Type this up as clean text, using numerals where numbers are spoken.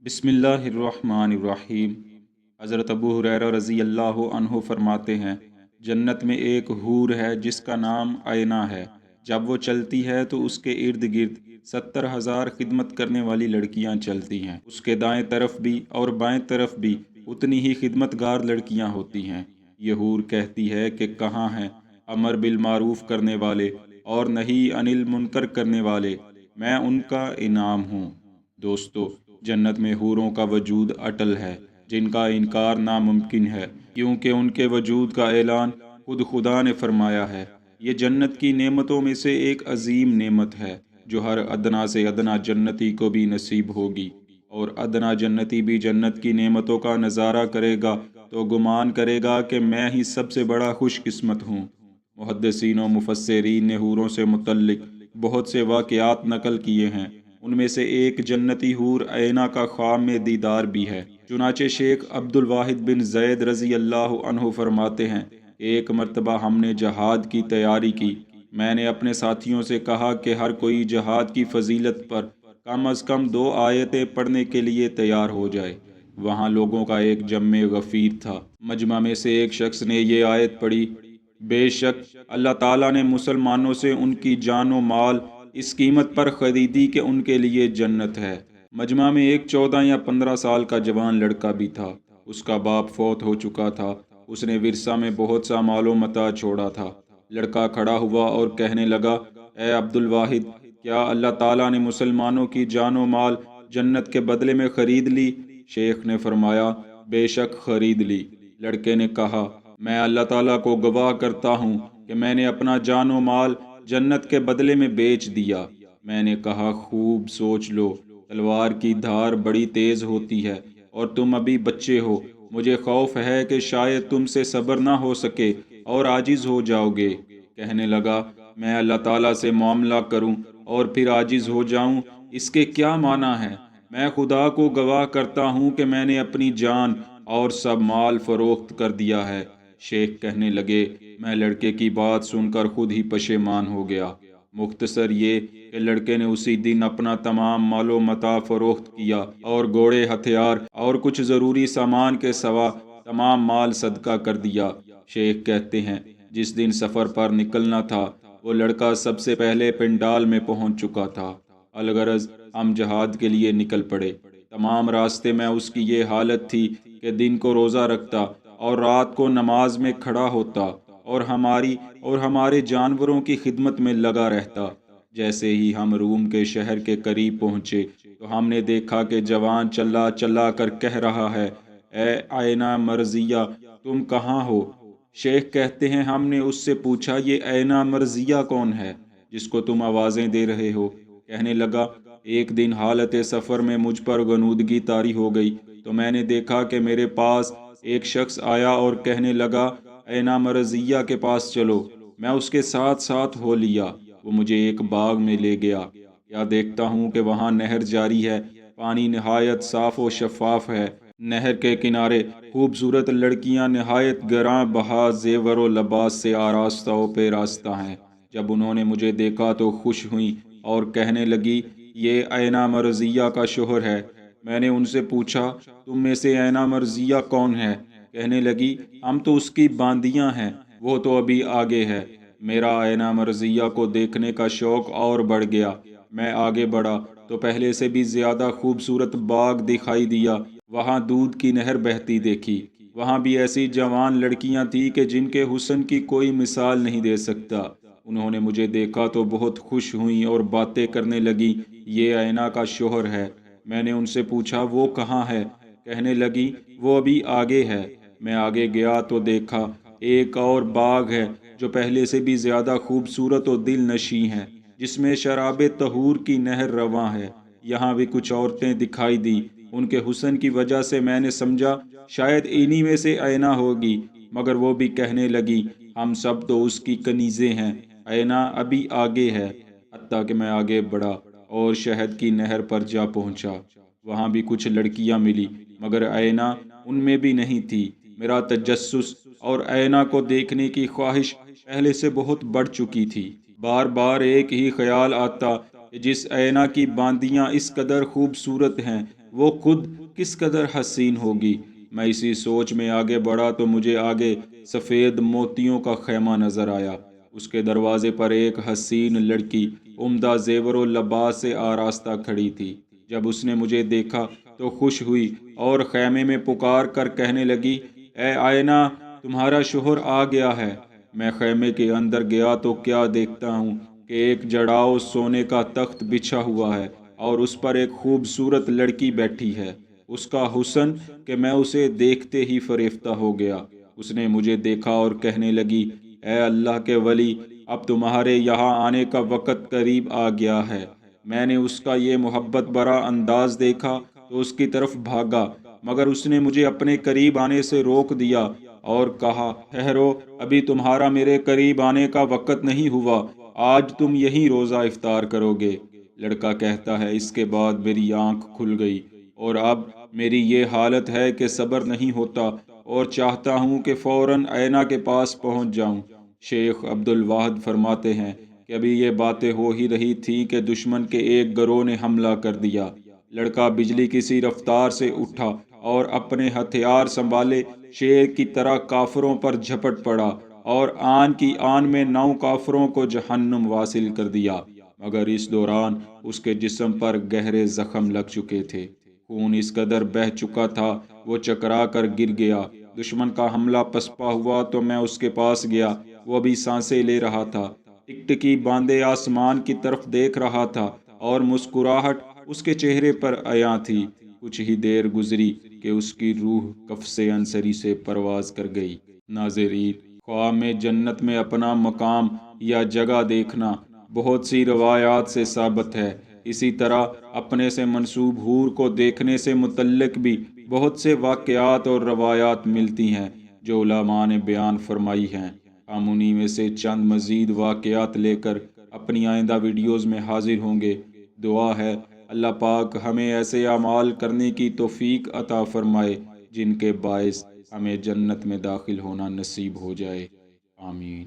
बिस्मिल्लाहिर्रहमानिर्रहीम। हज़रत अबू हुरैरा रज़ी अल्लाह अन्हु फरमाते हैं, जन्नत में एक हूर है जिसका नाम आयना है। जब वो चलती है तो उसके इर्द गिर्द 70,000 खिदमत करने वाली लड़कियां चलती हैं। उसके दाएं तरफ भी और बाएं तरफ भी उतनी ही खिदमतगार लड़कियां होती हैं। ये हूर कहती है कि कहाँ हैं अमर बिल मारूफ करने वाले और नही अनिल मुनकर करने वाले, मैं उनका इनाम हूँ। दोस्तों, जन्नत में हूरों का वजूद अटल है जिनका इनकार नामुमकिन है, क्योंकि उनके वजूद का ऐलान खुद खुदा ने फरमाया है। ये जन्नत की नेमतों में से एक अजीम नेमत है जो हर अदना से अदना जन्नती को भी नसीब होगी, और अदना जन्नती भी जन्नत की नेमतों का नज़ारा करेगा तो गुमान करेगा कि मैं ही सबसे बड़ा खुशकिस्मत हूँ। मुहद्दिसीन व मुफस्सिरीन ने हूरों से मुतल्लिक बहुत से वाक़यात नकल किए हैं। उनमें से एक जन्नती हूर ऐना का ख्वाब में दीदार भी है। चुनाचे शेख अब्दुल वाहिद बिन ज़ैद रज़ी अल्लाह अन्हु फरमाते हैं, एक मर्तबा हमने जहाद की तैयारी की। मैंने अपने साथियों से कहा कि हर कोई जहाद की फजीलत पर कम अज़ कम 2 आयतें पढ़ने के लिए तैयार हो जाए। वहाँ लोगों का एक जम्मे गफ़ीर था। मजमा में से एक शख्स ने ये आयत पढ़ी, बेशक अल्लाह ताला ने मुसलमानों से उनकी जान व माल इस कीमत पर ख़रीदी कि उनके लिए जन्नत है। मजमा में एक 14 या 15 साल का जवान लड़का भी था। उसका बाप फौत हो चुका था। उसने विरसा में बहुत सा मालो मता छोड़ा था। लड़का खड़ा हुआ और कहने लगा, ए अब्दुल वाहिद, क्या अल्लाह ताला ने मुसलमानों की जान व माल जन्नत के बदले में ख़रीद ली? शेख ने फरमाया, बेशक ख़रीद ली। लड़के ने कहा, मैं अल्लाह ताला को गवाह करता हूँ कि मैंने अपना जान व माल जन्नत के बदले में बेच दिया। मैंने कहा, खूब सोच लो, तलवार की धार बड़ी तेज होती है और तुम अभी बच्चे हो। मुझे खौफ है कि शायद तुमसे सब्र ना हो सके और आजिज हो जाओगे। कहने लगा, मैं अल्लाह ताला से मामला करूं और फिर आजिज हो जाऊं, इसके क्या माना है? मैं खुदा को गवाह करता हूं कि मैंने अपनी जान और सब माल फरोख्त कर दिया है। शेख कहने लगे, मैं लड़के की बात सुनकर खुद ही पशेमान हो गया। मुख्तसर ये कि लड़के ने उसी दिन अपना तमाम मालो मता फरोख्त किया और घोड़े, हथियार और कुछ ज़रूरी सामान के सिवा तमाम माल सदका कर दिया। शेख कहते हैं, जिस दिन सफ़र पर निकलना था वो लड़का सबसे पहले पिंडाल में पहुंच चुका था। अलगरज हम जहाद के लिए निकल पड़े। तमाम रास्ते में उसकी ये हालत थी कि दिन को रोज़ा रखता और रात को नमाज में खड़ा होता और हमारे जानवरों की खिदमत में लगा रहता। जैसे ही हम रूम के शहर के करीब पहुंचे तो हमने देखा कि जवान चल्ला चल्ला कर कह रहा है, ए आयना मर्जिया, तुम कहाँ हो? शेख कहते हैं, हमने उससे पूछा, ये ऐना मर्जिया कौन है जिसको तुम आवाज़ें दे रहे हो? कहने लगा, एक दिन हालत सफ़र में मुझ पर गनूदगी तारी हो गई तो मैंने देखा कि मेरे पास एक शख्स आया और कहने लगा, ऐना मर्जिया के पास चलो। मैं उसके साथ साथ हो लिया। वो मुझे एक बाग में ले गया। क्या देखता हूँ कि वहाँ नहर जारी है। पानी नहायत साफ और शफाफ है। नहर के किनारे खूबसूरत लड़कियाँ नहायत गरां बहा जेवर व लबास से आरास्ता व पेरास्ता हैं। जब उन्होंने मुझे देखा तो खुश हुई और कहने लगी, ये ऐना मर्जिया का शोहर है। मैंने उनसे पूछा, तुम में से ऐना मर्जिया कौन है? कहने लगी, हम तो उसकी बांदियां हैं, वो तो अभी आगे है। मेरा ऐना मर्जिया को देखने का शौक और बढ़ गया। मैं आगे बढ़ा तो पहले से भी ज्यादा खूबसूरत बाग दिखाई दिया। वहाँ दूध की नहर बहती देखी। वहाँ भी ऐसी जवान लड़कियां थी कि जिनके हुस्न की कोई मिसाल नहीं दे सकता। उन्होंने मुझे देखा तो बहुत खुश हुई और बातें करने लगी, ये ऐना का शोहर है। मैंने उनसे पूछा, वो कहाँ है? कहने लगी, वो अभी आगे है। मैं आगे गया तो देखा एक और बाग है जो पहले से भी ज्यादा खूबसूरत और दिल नशी है, जिसमें शराबे तहूर की नहर रवां है। यहाँ भी कुछ औरतें दिखाई दी। उनके हुस्न की वजह से मैंने समझा शायद इन्हीं में से ऐना होगी, मगर वो भी कहने लगी, हम सब तो उसकी कनीज़ें हैं, ऐना अभी आगे है। हत्ता कि मैं आगे बढ़ा और शहद की नहर पर जा पहुंचा। वहाँ भी कुछ लड़कियां मिली, मगर ऐना उनमें भी नहीं थी। मेरा तजस्सुस और ऐना को देखने की ख्वाहिश पहले से बहुत बढ़ चुकी थी। बार बार एक ही ख्याल आता कि जिस ऐना की बांदियां इस कदर खूबसूरत हैं, وہ خود کس قدر حسین ہوگی۔ میں اسی سوچ میں آگے بڑھا تو مجھے آگے سفید موتیوں کا خیمہ نظر آیا۔ اس کے دروازے پر ایک حسین لڑکی عمدہ زیور و لباس سے آراستہ کھڑی تھی۔ جب اس نے مجھے دیکھا تو خوش ہوئی اور خیمے میں پکار کر کہنے لگی، اے آئینہ، تمہارا شوہر آ گیا ہے۔ میں خیمے کے اندر گیا تو کیا دیکھتا ہوں کہ ایک جڑاؤ سونے کا تخت بچھا ہوا ہے اور اس پر ایک خوبصورت لڑکی بیٹھی ہے۔ اس کا حسن کہ میں اسے دیکھتے ہی فریفتہ ہو گیا۔ اس نے مجھے دیکھا اور کہنے لگی، اے اللہ کے ولی، اب تمہارے یہاں آنے کا وقت قریب آ گیا ہے۔ میں نے اس کا یہ محبت برا انداز دیکھا تو اس کی طرف بھاگا، مگر اس نے مجھے اپنے قریب آنے سے روک دیا اور کہا، ٹھہرو، ابھی تمہارا میرے قریب آنے کا وقت نہیں ہوا، آج تم یہیں روزہ افطار کرو گے۔ لڑکا کہتا ہے، اس کے بعد میری آنکھ کھل گئی اور اب میری یہ حالت ہے کہ صبر نہیں ہوتا اور چاہتا ہوں کہ فوراً آئینہ کے پاس پہنچ جاؤں۔ شیخ عبد الواحد فرماتے ہیں کہ ابھی یہ باتیں ہو ہی رہی تھیں کہ دشمن کے ایک گروہ نے حملہ کر دیا۔ لڑکا بجلی کی سی رفتار سے اٹھا اور اپنے ہتھیار سنبھالے شیر کی طرح کافروں پر جھپٹ پڑا اور آن کی آن میں 9 کافروں کو جہنم واصل کر دیا، مگر اس دوران اس کے جسم پر گہرے زخم لگ چکے تھے، خون اس قدر بہہ چکا تھا وہ چکرا کر گر گیا۔ دشمن کا حملہ پسپا ہوا تو میں اس کے پاس گیا، وہ بھی سانسیں لے رہا تھا، ٹکٹکی باندھے آسمان کی طرف دیکھ رہا تھا اور مسکراہٹ اس کے چہرے پر عیاں تھی۔ کچھ ہی دیر گزری کہ اس کی روح قفس انصری سے پرواز کر گئی۔ ناظرین، خواب میں جنت میں اپنا مقام یا جگہ دیکھنا بہت سی روایات سے ثابت ہے۔ اسی طرح اپنے سے منسوب حور کو دیکھنے سے متعلق بھی بہت سے واقعات اور روایات ملتی ہیں جو علماء نے بیان فرمائی ہیں۔ ہم انہی میں سے چند مزید واقعات لے کر اپنی آئندہ ویڈیوز میں حاضر ہوں گے۔ دعا ہے اللہ پاک ہمیں ایسے اعمال کرنے کی توفیق عطا فرمائے جن کے باعث ہمیں جنت میں داخل ہونا نصیب ہو جائے۔ آمین۔